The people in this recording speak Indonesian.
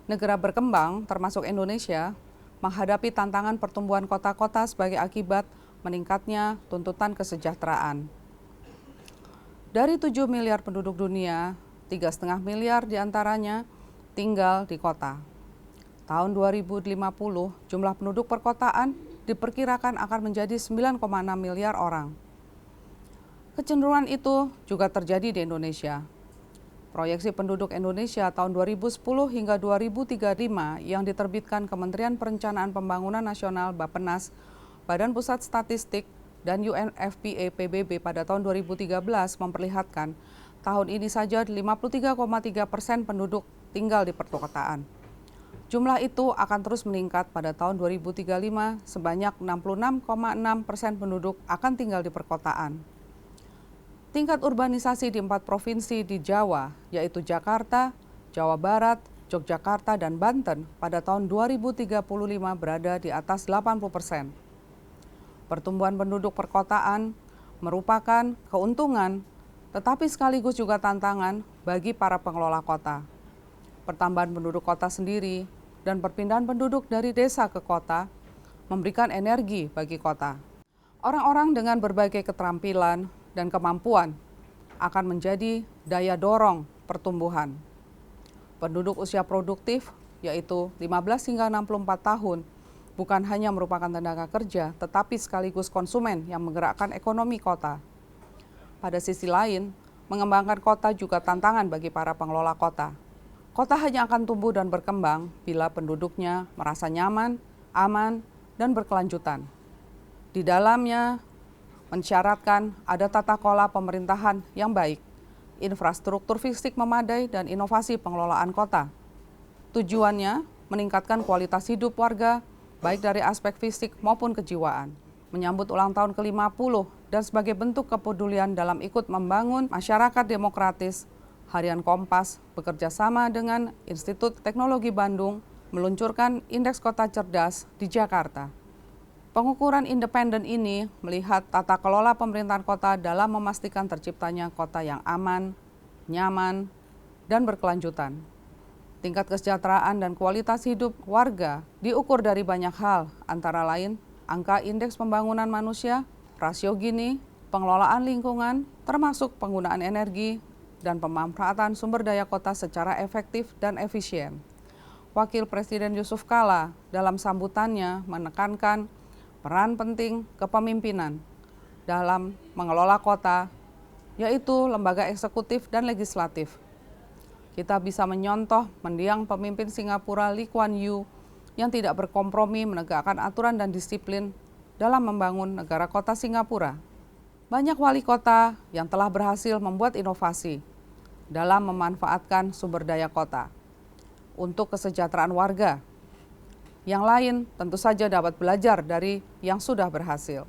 Negara berkembang, termasuk Indonesia, menghadapi tantangan pertumbuhan kota-kota sebagai akibat meningkatnya tuntutan kesejahteraan. Dari 7 miliar penduduk dunia, 3,5 miliar diantaranya tinggal di kota. Tahun 2050, jumlah penduduk perkotaan diperkirakan akan menjadi 9,6 miliar orang. Kecenderungan itu juga terjadi di Indonesia. Proyeksi penduduk Indonesia tahun 2010 hingga 2035 yang diterbitkan Kementerian Perencanaan Pembangunan Nasional Bappenas, Badan Pusat Statistik, dan UNFPA PBB pada tahun 2013 memperlihatkan tahun ini saja 53,3% penduduk tinggal di perkotaan. Jumlah itu akan terus meningkat pada tahun 2035 sebanyak 66,6% penduduk akan tinggal di perkotaan. Tingkat urbanisasi di 4 provinsi di Jawa, yaitu Jakarta, Jawa Barat, Yogyakarta, dan Banten pada tahun 2035 berada di atas 80%. Pertumbuhan penduduk perkotaan merupakan keuntungan, tetapi sekaligus juga tantangan bagi para pengelola kota. Pertambahan penduduk kota sendiri dan perpindahan penduduk dari desa ke kota memberikan energi bagi kota. Orang-orang dengan berbagai keterampilan dan kemampuan akan menjadi daya dorong pertumbuhan. Penduduk usia produktif, yaitu 15 hingga 64 tahun, bukan hanya merupakan tenaga kerja, tetapi sekaligus konsumen yang menggerakkan ekonomi kota. Pada sisi lain, mengembangkan kota juga tantangan bagi para pengelola kota. Kota hanya akan tumbuh dan berkembang bila penduduknya merasa nyaman, aman, dan berkelanjutan. Di dalamnya mensyaratkan ada tata kelola pemerintahan yang baik, infrastruktur fisik memadai, dan inovasi pengelolaan kota. Tujuannya meningkatkan kualitas hidup warga, baik dari aspek fisik maupun kejiwaan. Menyambut ulang tahun ke-50 dan sebagai bentuk kepedulian dalam ikut membangun masyarakat demokratis, Harian Kompas bekerja sama dengan Institut Teknologi Bandung meluncurkan Indeks Kota Cerdas di Jakarta. Pengukuran independen ini melihat tata kelola pemerintahan kota dalam memastikan terciptanya kota yang aman, nyaman, dan berkelanjutan. Tingkat kesejahteraan dan kualitas hidup warga diukur dari banyak hal, antara lain angka indeks pembangunan manusia, rasio Gini, pengelolaan lingkungan, termasuk penggunaan energi, dan pemanfaatan sumber daya kota secara efektif dan efisien. Wakil Presiden Yusuf Kala dalam sambutannya menekankan peran penting kepemimpinan dalam mengelola kota, yaitu lembaga eksekutif dan legislatif. Kita bisa menyontoh mendiang pemimpin Singapura Lee Kuan Yew yang tidak berkompromi menegakkan aturan dan disiplin dalam membangun negara kota Singapura. Banyak wali kota yang telah berhasil membuat inovasi dalam memanfaatkan sumber daya kota untuk kesejahteraan warga. Yang lain tentu saja dapat belajar dari yang sudah berhasil.